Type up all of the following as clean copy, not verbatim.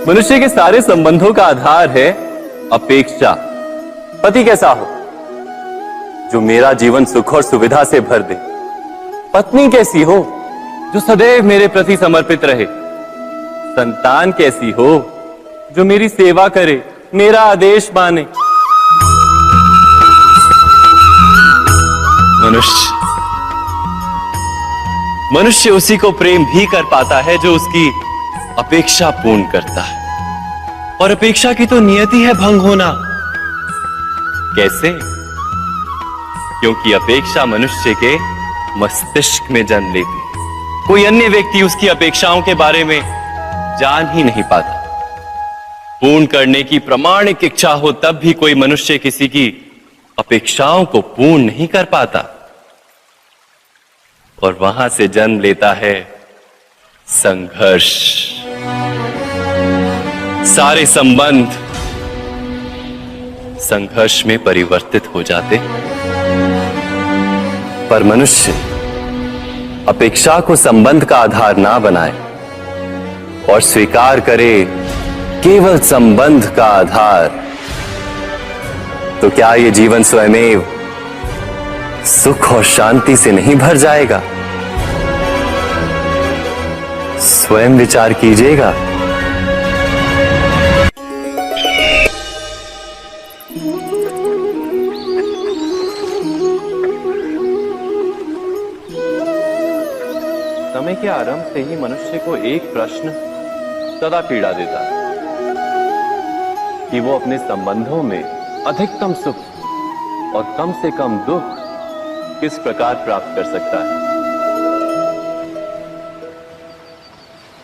मनुष्य के सारे संबंधों का आधार है अपेक्षा। पति कैसा हो जो मेरा जीवन सुख और सुविधा से भर दे। पत्नी कैसी हो जो सदैव मेरे प्रति समर्पित रहे। संतान कैसी हो जो मेरी सेवा करे, मेरा आदेश माने। मनुष्य उसी को प्रेम भी कर पाता है जो उसकी अपेक्षा पूर्ण करता है। और अपेक्षा की तो नियति है भंग होना। कैसे? क्योंकि अपेक्षा मनुष्य के मस्तिष्क में जन्म लेती है। कोई अन्य व्यक्ति उसकी अपेक्षाओं के बारे में जान ही नहीं पाता। पूर्ण करने की प्रामाणिक इच्छा हो तब भी कोई मनुष्य किसी की अपेक्षाओं को पूर्ण नहीं कर पाता। और वहां से जन्म लेता है संघर्ष। सारे संबंध संघर्ष में परिवर्तित हो जाते। पर मनुष्य अपेक्षा को संबंध का आधार ना बनाए और स्वीकार करे केवल संबंध का आधार, तो क्या ये जीवन स्वयमेव सुख और शांति से नहीं भर जाएगा? स्वयं विचार कीजिएगा। समय के आरंभ से ही मनुष्य को एक प्रश्न सदा पीड़ा देता है कि वो अपने संबंधों में अधिकतम सुख और कम से कम दुख किस प्रकार प्राप्त कर सकता है।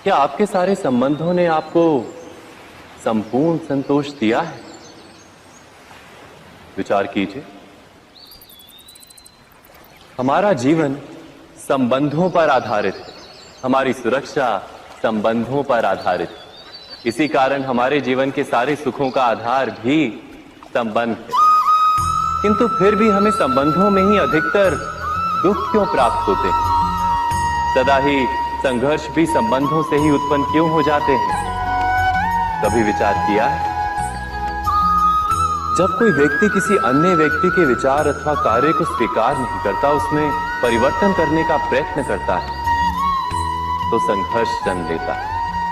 क्या आपके सारे संबंधों ने आपको संपूर्ण संतोष दिया है? विचार कीजिए। हमारा जीवन संबंधों पर आधारित है। हमारी सुरक्षा संबंधों पर आधारित है। इसी कारण हमारे जीवन के सारे सुखों का आधार भी संबंध है। किंतु फिर भी हमें संबंधों में ही अधिकतर दुख क्यों प्राप्त होते हैं? सदा ही संघर्ष भी संबंधों से ही उत्पन्न क्यों हो जाते हैं? कभी विचार किया है? जब कोई व्यक्ति किसी अन्य व्यक्ति के विचार अथवा कार्य को स्वीकार नहीं करता, उसमें परिवर्तन करने का प्रयत्न करता है, तो संघर्ष जन्म लेता है।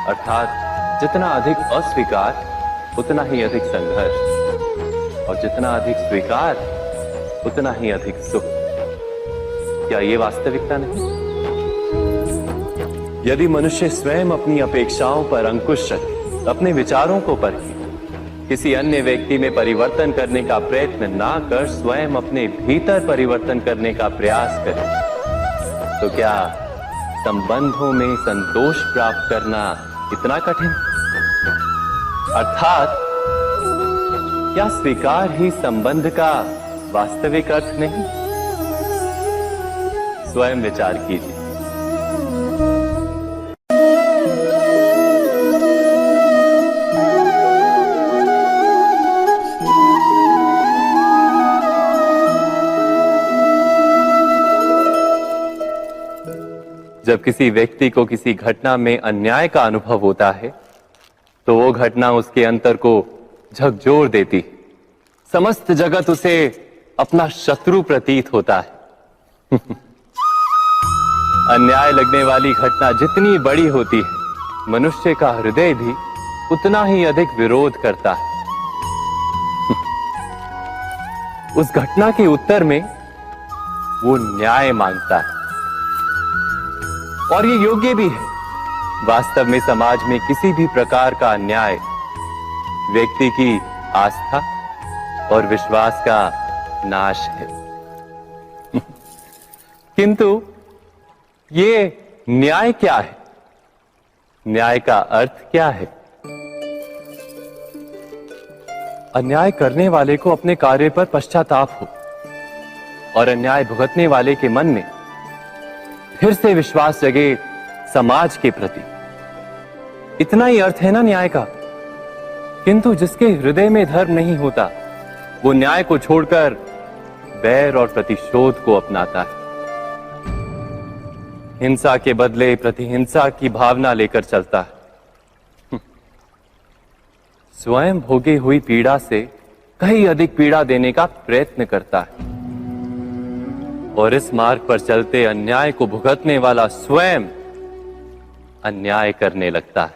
अर्थात जितना अधिक अस्वीकार उतना ही अधिक संघर्ष, और जितना अधिक स्वीकार उतना ही अधिक सुख। क्या ये वास्तविकता नहीं? यदि मनुष्य स्वयं अपनी अपेक्षाओं पर अंकुश रखे, अपने विचारों को परखे, किसी अन्य व्यक्ति में परिवर्तन करने का प्रयत्न ना कर स्वयं अपने भीतर परिवर्तन करने का प्रयास करे, तो क्या संबंधों में संतोष प्राप्त करना इतना कठिन? अर्थात क्या स्वीकार ही संबंध का वास्तविक अर्थ नहीं? स्वयं विचार कीजिए। जब किसी व्यक्ति को किसी घटना में अन्याय का अनुभव होता है, तो वो घटना उसके अंतर को झकझोर देती। समस्त जगत उसे अपना शत्रु प्रतीत होता है। अन्याय लगने वाली घटना जितनी बड़ी होती है, मनुष्य का हृदय भी उतना ही अधिक विरोध करता है। उस घटना के उत्तर में वो न्याय मांगता है, और ये योग्य भी है। वास्तव में समाज में किसी भी प्रकार का अन्याय व्यक्ति की आस्था और विश्वास का नाश है। किंतु ये न्याय क्या है? न्याय का अर्थ क्या है? अन्याय करने वाले को अपने कार्य पर पश्चाताप हो और अन्याय भुगतने वाले के मन में फिर से विश्वास जगे समाज के प्रति। इतना ही अर्थ है ना न्याय का। किंतु जिसके हृदय में धर्म नहीं होता, वो न्याय को छोड़कर बैर और प्रतिशोध को अपनाता है। हिंसा के बदले प्रतिहिंसा की भावना लेकर चलता है। स्वयं भोगी हुई पीड़ा से कहीं अधिक पीड़ा देने का प्रयत्न करता है और इस मार्ग पर चलते अन्याय को भुगतने वाला स्वयं अन्याय करने लगता है।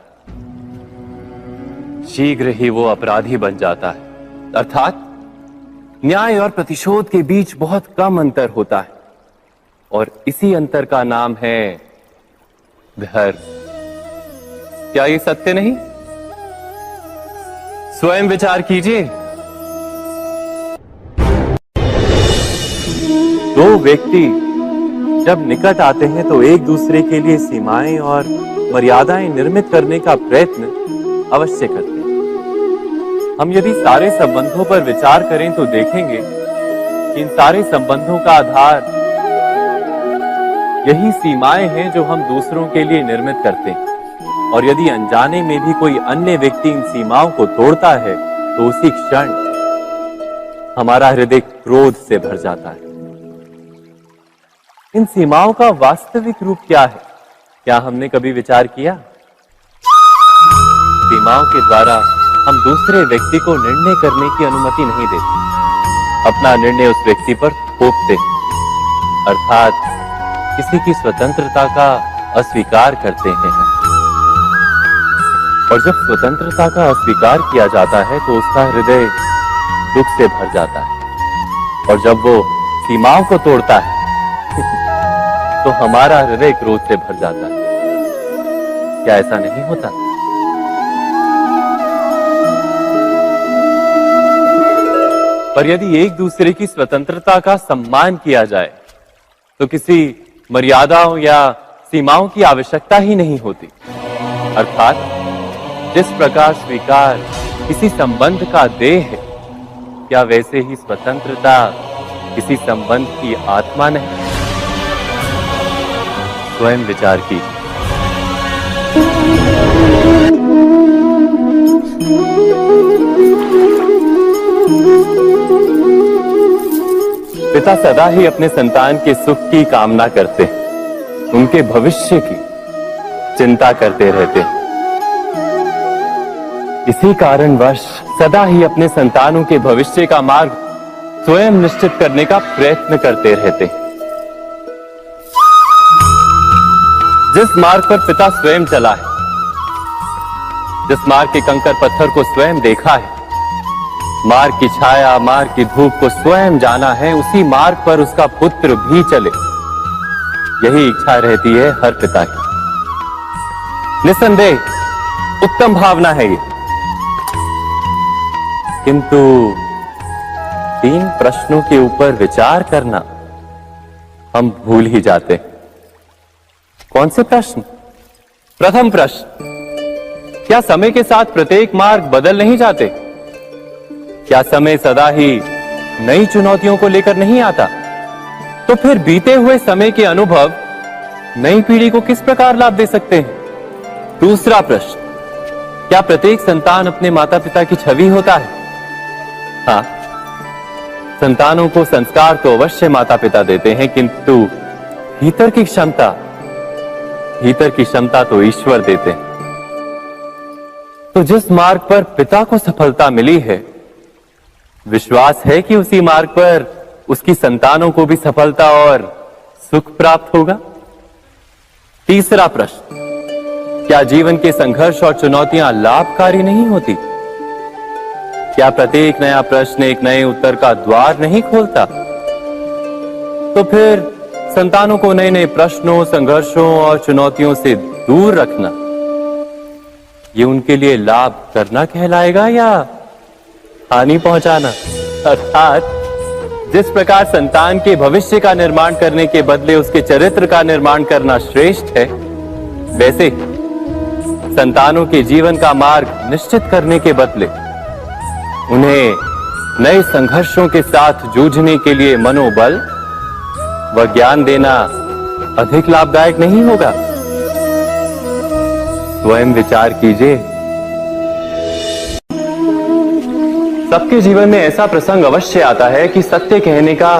शीघ्र ही वो अपराधी बन जाता है, अर्थात न्याय और प्रतिशोध के बीच बहुत कम अंतर होता है और इसी अंतर का नाम है धर्म। क्या ये सत्य नहीं? स्वयं विचार कीजिए। दो व्यक्ति जब निकट आते हैं तो एक दूसरे के लिए सीमाएं और मर्यादाएं निर्मित करने का प्रयत्न अवश्य करते हैं। हम यदि सारे संबंधों पर विचार करें तो देखेंगे कि इन सारे संबंधों का आधार यही सीमाएं हैं जो हम दूसरों के लिए निर्मित करते हैं। और यदि अनजाने में भी कोई अन्य व्यक्ति इन सीमाओं को तोड़ता है तो उसी क्षण हमारा हृदय क्रोध से भर जाता है। इन सीमाओं का वास्तविक रूप क्या है? क्या हमने कभी विचार किया? सीमाओं के द्वारा हम दूसरे व्यक्ति को निर्णय करने की अनुमति नहीं देते, अपना निर्णय उस व्यक्ति पर थोपते, अर्थात किसी की स्वतंत्रता का अस्वीकार करते हैं। और जब स्वतंत्रता का अस्वीकार किया जाता है तो उसका हृदय दुख से भर जाता है और जब वो सीमाओं को तोड़ता है तो हमारा हृदय क्रोध से भर जाता है। क्या ऐसा नहीं होता? पर यदि एक दूसरे की स्वतंत्रता का सम्मान किया जाए तो किसी मर्यादाओं या सीमाओं की आवश्यकता ही नहीं होती। अर्थात जिस प्रकार स्वीकार किसी संबंध का देह है, क्या वैसे ही स्वतंत्रता किसी संबंध की आत्मा नहीं? स्वयं विचार कीजिए। पिता सदा ही अपने संतान के सुख की कामना करते हैं, उनके भविष्य की चिंता करते रहते हैं। इसी कारणवश सदा ही अपने संतानों के भविष्य का मार्ग स्वयं निश्चित करने का प्रयत्न करते रहते हैं। जिस मार्ग पर पिता स्वयं चला है, जिस मार्ग के कंकर पत्थर को स्वयं देखा है, मार्ग की छाया, मार्ग की धूप को स्वयं जाना है, उसी मार्ग पर उसका पुत्र भी चले, यही इच्छा रहती है हर पिता की। निसंदेह उत्तम भावना है ये, किंतु 3 प्रश्नों के ऊपर विचार करना हम भूल ही जाते हैं। कौन से प्रश्न? प्रथम प्रश्न, क्या समय के साथ प्रत्येक मार्ग बदल नहीं जाते? क्या समय सदा ही नई चुनौतियों को लेकर नहीं आता? तो फिर बीते हुए समय के अनुभव नई पीढ़ी को किस प्रकार लाभ दे सकते हैं? दूसरा प्रश्न, क्या प्रत्येक संतान अपने माता पिता की छवि होता है? हाँ, संतानों को संस्कार तो अवश्य माता पिता देते हैं, किंतु भीतर की क्षमता तो ईश्वर देते हैं। तो जिस मार्ग पर पिता को सफलता मिली है, विश्वास है कि उसी मार्ग पर उसकी संतानों को भी सफलता और सुख प्राप्त होगा। तीसरा प्रश्न, क्या जीवन के संघर्ष और चुनौतियां लाभकारी नहीं होती? क्या प्रत्येक नया प्रश्न एक नए उत्तर का द्वार नहीं खोलता? तो फिर संतानों को नए नए प्रश्नों, संघर्षों और चुनौतियों से दूर रखना, ये उनके लिए लाभ करना कहलाएगा या हानि पहुंचाना? अर्थात जिस प्रकार संतान के भविष्य का निर्माण करने के बदले उसके चरित्र का निर्माण करना श्रेष्ठ है, वैसे संतानों के जीवन का मार्ग निश्चित करने के बदले उन्हें नए संघर्षों के साथ जूझने के लिए मनोबल व ज्ञान देना अधिक लाभदायक नहीं होगा? स्वयं विचार कीजिए। सबके जीवन में ऐसा प्रसंग अवश्य आता है कि सत्य कहने का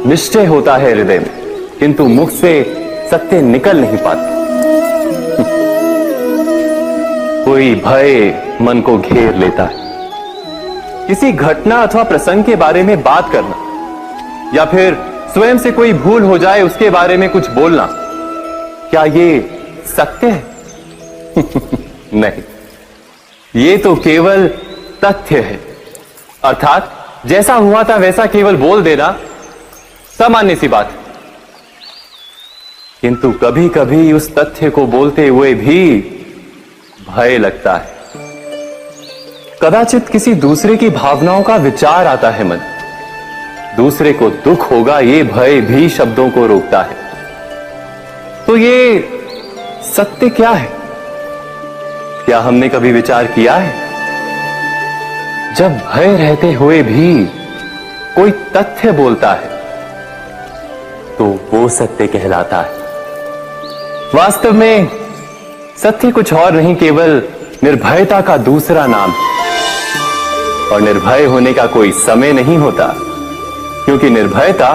निश्चय होता है हृदय में, किंतु मुख से सत्य निकल नहीं पाता। कोई भय मन को घेर लेता है। किसी घटना अथवा प्रसंग के बारे में बात करना या फिर स्वयं से कोई भूल हो जाए उसके बारे में कुछ बोलना, क्या ये सत्य है? नहीं, ये तो केवल तथ्य है। अर्थात जैसा हुआ था वैसा केवल बोल देना सामान्य सी बात है। किंतु कभी कभी उस तथ्य को बोलते हुए भी भय लगता है। कदाचित किसी दूसरे की भावनाओं का विचार आता है मन, दूसरे को दुख होगा ये भय भी शब्दों को रोकता है। तो ये सत्य क्या है? क्या हमने कभी विचार किया है? जब भय रहते हुए भी कोई तथ्य बोलता है तो वो सत्य कहलाता है। वास्तव में सत्य कुछ और नहीं, केवल निर्भयता का दूसरा नाम है। और निर्भय होने का कोई समय नहीं होता, क्योंकि निर्भयता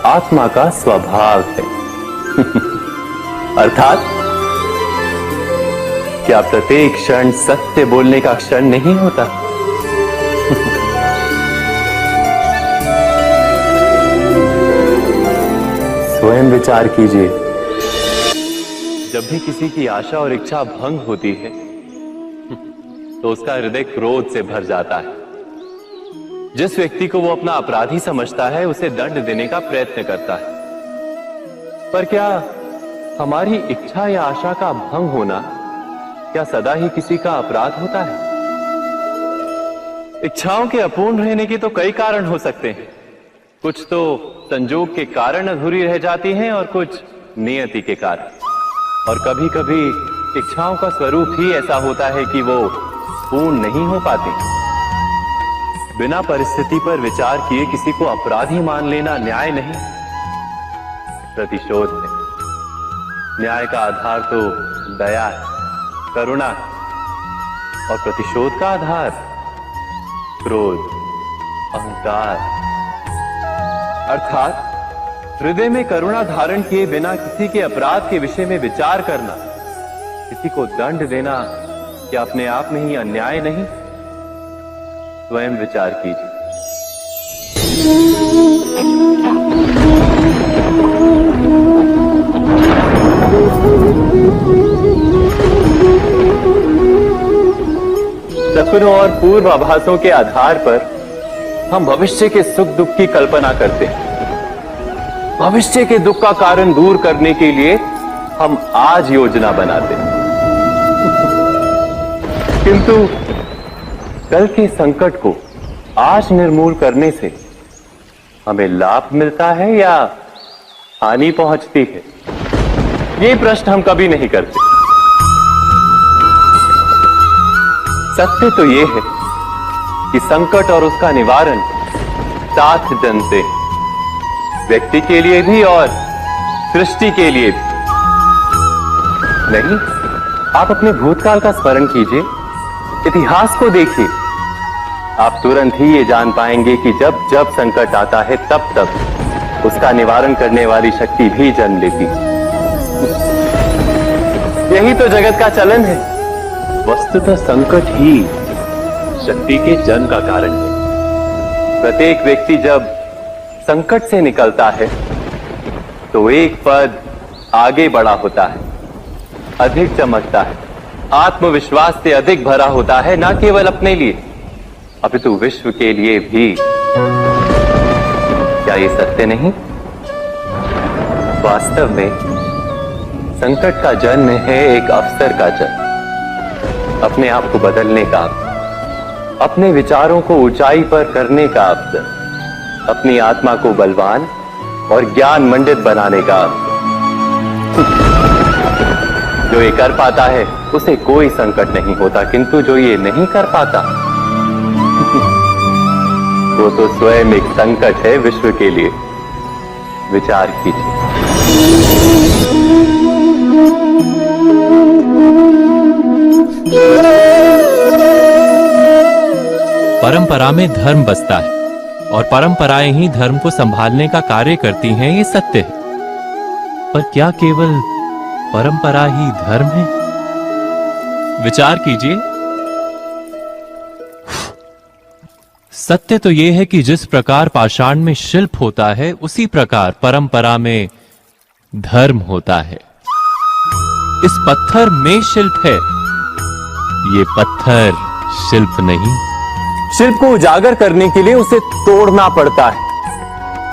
आत्मा का स्वभाव है। अर्थात क्या प्रत्येक क्षण सत्य बोलने का क्षण नहीं होता? स्वयं विचार कीजिए। जब भी किसी की आशा और इच्छा भंग होती है तो उसका हृदय क्रोध से भर जाता है। जिस व्यक्ति को वो अपना अपराधी समझता है उसे दंड देने का प्रयत्न करता है। पर क्या हमारी इच्छा या आशा का भंग होना क्या सदा ही किसी का अपराध होता है? इच्छाओं के अपूर्ण रहने के तो कई कारण हो सकते हैं। कुछ तो संजोग के कारण अधूरी रह जाती हैं और कुछ नियति के कारण। और कभी कभी इच्छाओं का स्वरूप ही ऐसा होता है कि वो पूर्ण नहीं हो पाती। बिना परिस्थिति पर विचार किए किसी को अपराधी मान लेना न्याय नहीं, प्रतिशोध है। न्याय का आधार तो दया है, करुणा है, और प्रतिशोध का आधार क्रोध, अहंकार। अर्थात हृदय में करुणा धारण किए बिना किसी के अपराध के विषय में विचार करना, किसी को दंड देना, क्या अपने आप में ही अन्याय नहीं? स्वयं विचार कीजिए। सपनों और पूर्वाभासों के आधार पर हम भविष्य के सुख दुख की कल्पना करते हैं। भविष्य के दुख का कारण दूर करने के लिए हम आज योजना बनाते हैं। किंतु कल के संकट को आज निर्मूल करने से हमें लाभ मिलता है या हानि पहुंचती है? ये प्रश्न हम कभी नहीं करते। सत्य तो ये है कि संकट और उसका निवारण साथ जन से, व्यक्ति के लिए भी और सृष्टि के लिए भी। नहीं, आप अपने भूतकाल का स्मरण कीजिए, इतिहास को देखिए। आप तुरंत ही ये जान पाएंगे कि जब जब संकट आता है तब तब उसका निवारण करने वाली शक्ति भी जन्म लेती है। यही तो जगत का चलन है। वस्तुतः संकट ही शक्ति के जन्म का कारण है। प्रत्येक व्यक्ति जब संकट से निकलता है तो एक पद आगे बढ़ा होता है, अधिक चमकता है, आत्मविश्वास से अधिक भरा होता है, न केवल अपने लिए अपितु विश्व के लिए भी। क्या ये सत्य नहीं? वास्तव में संकट का जन्म है एक अवसर का जन्म, अपने आप को बदलने का, अपने विचारों को ऊंचाई पर करने का अवसर, अपनी आत्मा को बलवान और ज्ञान मंडित बनाने का अवसर। जो ये कर पाता है उसे कोई संकट नहीं होता, किंतु जो ये नहीं कर पाता वो तो स्वयं एक संकट है विश्व के लिए। विचार कीजिए। परंपरा में धर्म बसता है और परंपराएं ही धर्म को संभालने का कार्य करती हैं, ये सत्य है। पर क्या केवल परंपरा ही धर्म है? विचार कीजिए। सत्य तो यह है कि जिस प्रकार पाषाण में शिल्प होता है, उसी प्रकार परंपरा में धर्म होता है। इस पत्थर में शिल्प है, ये पत्थर शिल्प नहीं। शिल्प को उजागर करने के लिए उसे तोड़ना पड़ता है,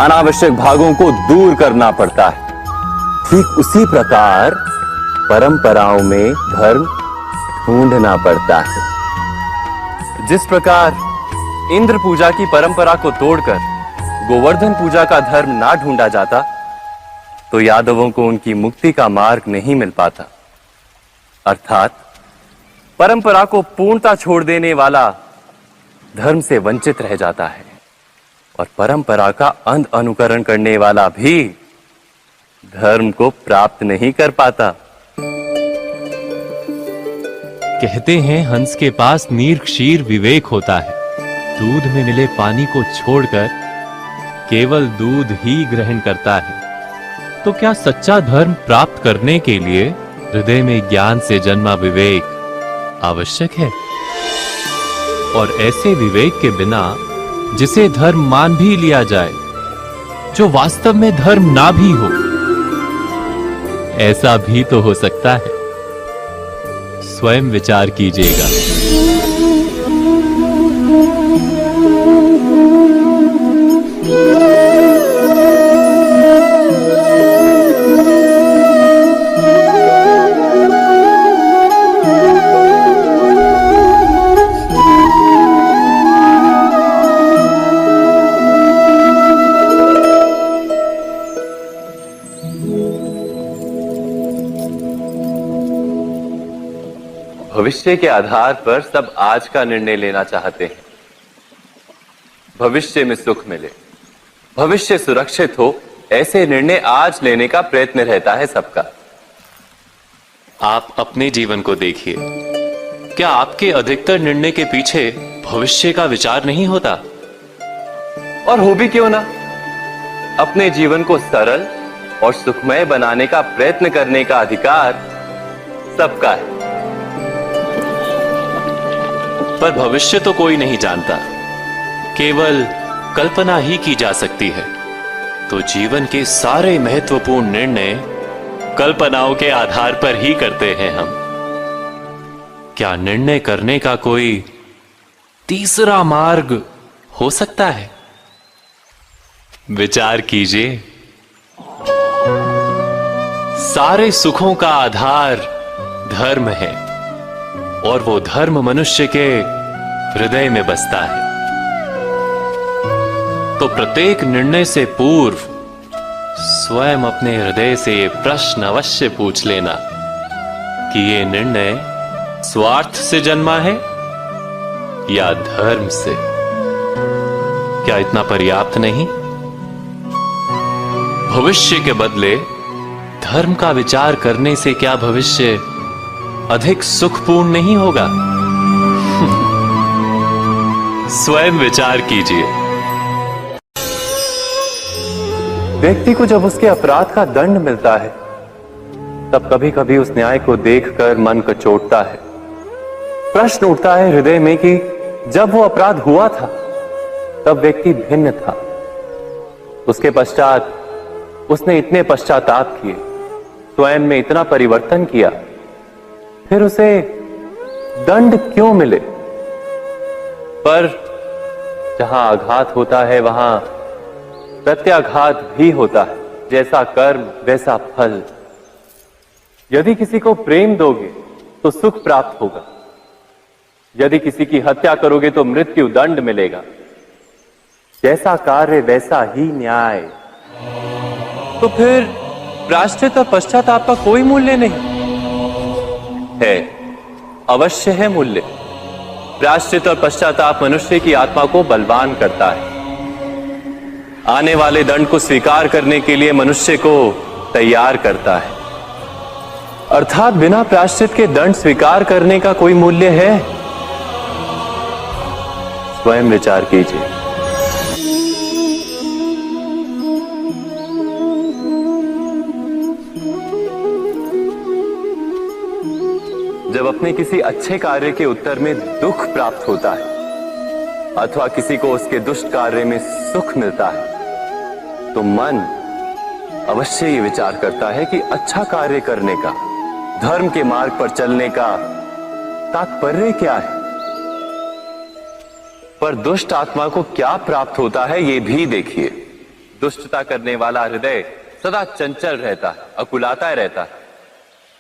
अनावश्यक भागों को दूर करना पड़ता है। ठीक उसी प्रकार परंपराओं में धर्म ढूंढना पड़ता है। जिस प्रकार इंद्र पूजा की परंपरा को तोड़कर गोवर्धन पूजा का धर्म ना ढूंढा जाता, तो यादवों को उनकी मुक्ति का मार्ग नहीं मिल पाता। अर्थात परंपरा को पूर्णता छोड़ देने वाला धर्म से वंचित रह जाता है, और परंपरा का अंध अनुकरण करने वाला भी धर्म को प्राप्त नहीं कर पाता। कहते हैं हंस के पास नीर क्षीर विवेक होता है। दूध में मिले पानी को छोड़कर केवल दूध ही ग्रहण करता है। तो क्या सच्चा धर्म प्राप्त करने के लिए हृदय में ज्ञान से जन्मा विवेक आवश्यक है? और ऐसे विवेक के बिना जिसे धर्म मान भी लिया जाए, जो वास्तव में धर्म ना भी हो, ऐसा भी तो हो सकता है। स्वयं विचार कीजिएगा। भविष्य के आधार पर सब आज का निर्णय लेना चाहते हैं। भविष्य में सुख मिले, भविष्य सुरक्षित हो, ऐसे निर्णय आज लेने का प्रयत्न रहता है सबका। आप अपने जीवन को देखिए। क्या आपके अधिकतर निर्णय के पीछे भविष्य का विचार नहीं होता? और हो भी क्यों ना, अपने जीवन को सरल और सुखमय बनाने का प्रयत्न करने का अधिकार सबका है। पर भविष्य तो कोई नहीं जानता, केवल कल्पना ही की जा सकती है। तो जीवन के सारे महत्वपूर्ण निर्णय कल्पनाओं के आधार पर ही करते हैं हम। क्या निर्णय करने का कोई तीसरा मार्ग हो सकता है? विचार कीजिए। सारे सुखों का आधार धर्म है, और वो धर्म मनुष्य के हृदय में बसता है। तो प्रत्येक निर्णय से पूर्व स्वयं अपने हृदय से ये प्रश्न अवश्य पूछ लेना कि ये निर्णय स्वार्थ से जन्मा है या धर्म से। क्या इतना पर्याप्त नहीं? भविष्य के बदले धर्म का विचार करने से क्या भविष्य अधिक सुखपूर्ण नहीं होगा? स्वयं विचार कीजिए। व्यक्ति को जब उसके अपराध का दंड मिलता है, तब कभी कभी उस न्याय को देखकर मन कचोटता है। प्रश्न उठता है हृदय में कि जब वो अपराध हुआ था, तब व्यक्ति भिन्न था। उसके पश्चात उसने इतने पश्चाताप किए, स्वयं में इतना परिवर्तन किया, फिर उसे दंड क्यों मिले? पर जहां आघात होता है, वहां प्रत्याघात भी होता है। जैसा कर्म वैसा फल। यदि किसी को प्रेम दोगे तो सुख प्राप्त होगा, यदि किसी की हत्या करोगे तो मृत्यु दंड मिलेगा। जैसा कार्य वैसा ही न्याय। तो फिर प्रायश्चित और पश्चाताप का कोई मूल्य नहीं है? अवश्य है मूल्य। प्रायश्चित और पश्चाताप मनुष्य की आत्मा को बलवान करता है। आने वाले दंड को स्वीकार करने के लिए मनुष्य को तैयार करता है। अर्थात बिना प्रायश्चित के दंड स्वीकार करने का कोई मूल्य है? स्वयं विचार कीजिए। जब अपने किसी अच्छे कार्य के उत्तर में दुख प्राप्त होता है अथवा किसी को उसके दुष्ट कार्य में सुख मिलता है, तो मन अवश्य ये विचार करता है कि अच्छा कार्य करने का, धर्म के मार्ग पर चलने का तात्पर्य क्या है। पर दुष्ट आत्मा को क्या प्राप्त होता है ये भी देखिए। दुष्टता करने वाला हृदय सदा चंचल रहता है, अकुलाता रहता है।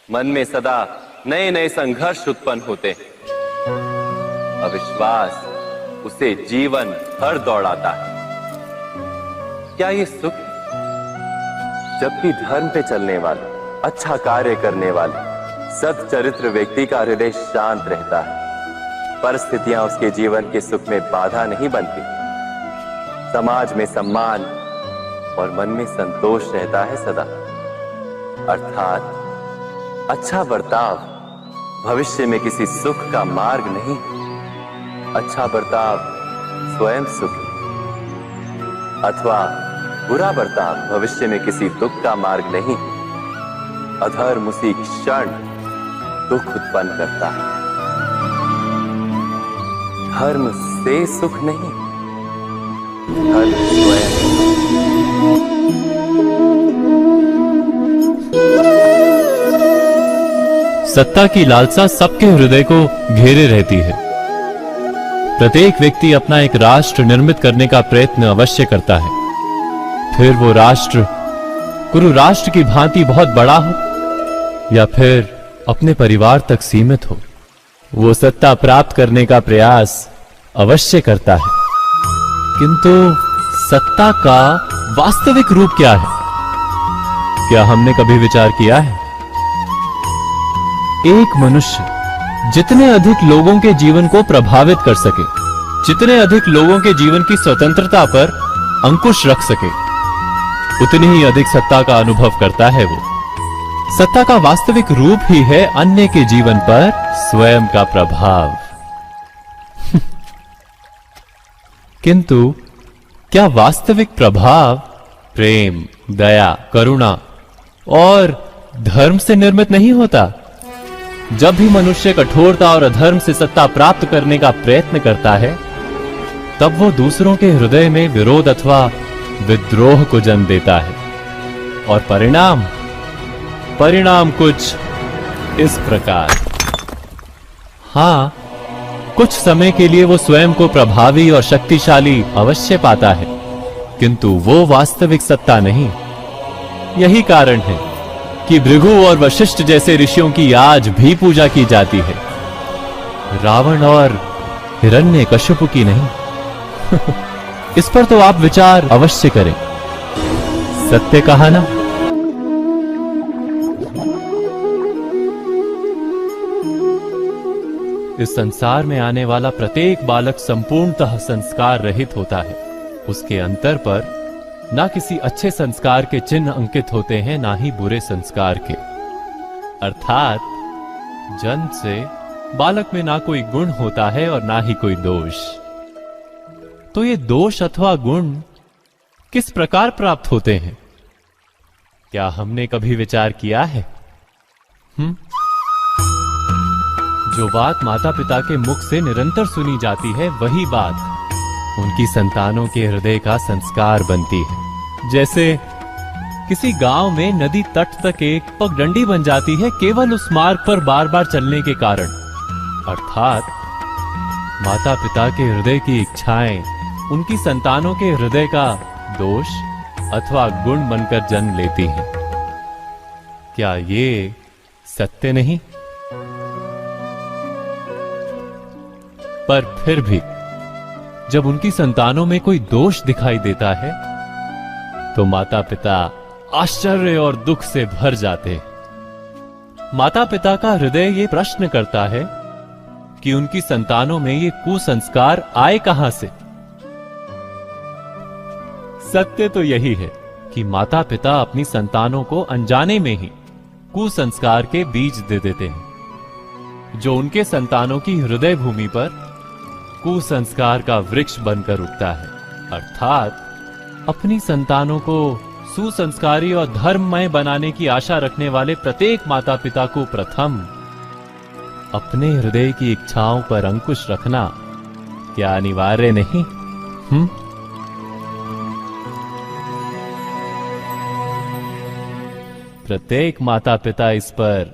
मन में सदा नए नए संघर्ष उत्पन्न होते हैं। अविश्वास उसे जीवन भर दौड़ाता है। क्या ये सुख है? जबकि धर्म पे चलने वाले, अच्छा कार्य करने वाले, सच्चरित्र व्यक्ति का हृदय शांत रहता है। परिस्थितियां उसके जीवन के सुख में बाधा नहीं बनती। समाज में सम्मान और मन में संतोष रहता है सदा। अर्थात अच्छा बर्ताव भविष्य में किसी सुख का मार्ग नहीं, अच्छा बर्ताव स्वयं सुख, अथवा बुरा बर्ताव भविष्य में किसी दुख का मार्ग नहीं। अधर्म उसी क्षण दुख उत्पन्न करता है। धर्म से सुख नहीं, धर्म स्वयं। सत्ता की लालसा सबके हृदय को घेरे रहती है। प्रत्येक व्यक्ति अपना एक राष्ट्र निर्मित करने का प्रयत्न अवश्य करता है। फिर वो राष्ट्र कुरु राष्ट्र की भांति बहुत बड़ा हो या फिर अपने परिवार तक सीमित हो, वो सत्ता प्राप्त करने का प्रयास अवश्य करता है। किंतु सत्ता का वास्तविक रूप क्या है? क्या हमने कभी विचार किया है? एक मनुष्य जितने अधिक लोगों के जीवन को प्रभावित कर सके, जितने अधिक लोगों के जीवन की स्वतंत्रता पर अंकुश रख सके, उतनी ही अधिक सत्ता का अनुभव करता है वो। सत्ता का वास्तविक रूप ही है अन्य के जीवन पर स्वयं का प्रभाव। किंतु क्या वास्तविक प्रभाव प्रेम, दया, करुणा और धर्म से निर्मित नहीं होता? जब भी मनुष्य कठोरता और अधर्म से सत्ता प्राप्त करने का प्रयत्न करता है, तब वो दूसरों के हृदय में विरोध अथवा विद्रोह को जन्म देता है। और परिणाम कुछ इस प्रकार। हां, कुछ समय के लिए वो स्वयं को प्रभावी और शक्तिशाली अवश्य पाता है, किंतु वो वास्तविक सत्ता नहीं। यही कारण है कि भृगु और वशिष्ठ जैसे ऋषियों की आज भी पूजा की जाती है, रावण और हिरण्यकश्यप की नहीं। इस पर तो आप विचार अवश्य करें। सत्य कहा ना? इस संसार में आने वाला प्रत्येक बालक संपूर्णतः संस्कार रहित होता है। उसके अंतर पर ना किसी अच्छे संस्कार के चिन्ह अंकित होते हैं, ना ही बुरे संस्कार के। अर्थात जन्म से बालक में ना कोई गुण होता है और ना ही कोई दोष। तो ये दोष अथवा गुण किस प्रकार प्राप्त होते हैं? क्या हमने कभी विचार किया है? जो बात माता पिता के मुख से निरंतर सुनी जाती है, वही बात उनकी संतानों के हृदय का संस्कार बनती है। जैसे किसी गांव में नदी तट तक एक पगडंडी बन जाती है केवल उस मार्ग पर बार बार चलने के कारण। अर्थात माता पिता के हृदय की इच्छाएं उनकी संतानों के हृदय का दोष अथवा गुण बनकर जन्म लेती हैं। क्या ये सत्य नहीं? पर फिर भी जब उनकी संतानों में कोई दोष दिखाई देता है, तो माता पिता आश्चर्य और दुख से भर जाते हैं। माता पिता का हृदय ये प्रश्न करता है कि उनकी संतानों में ये कुसंस्कार आए कहां से? सत्य तो यही है कि माता पिता अपनी संतानों को अनजाने में ही कुसंस्कार के बीज दे देते हैं, जो उनके संतानों की हृदय भूमि पर कुसंस्कार का वृक्ष बनकर उगता है। अर्थात अपनी संतानों को सुसंस्कारी और धर्ममय बनाने की आशा रखने वाले प्रत्येक माता पिता को प्रथम अपने हृदय की इच्छाओं पर अंकुश रखना क्या अनिवार्य नहीं? प्रत्येक माता पिता इस पर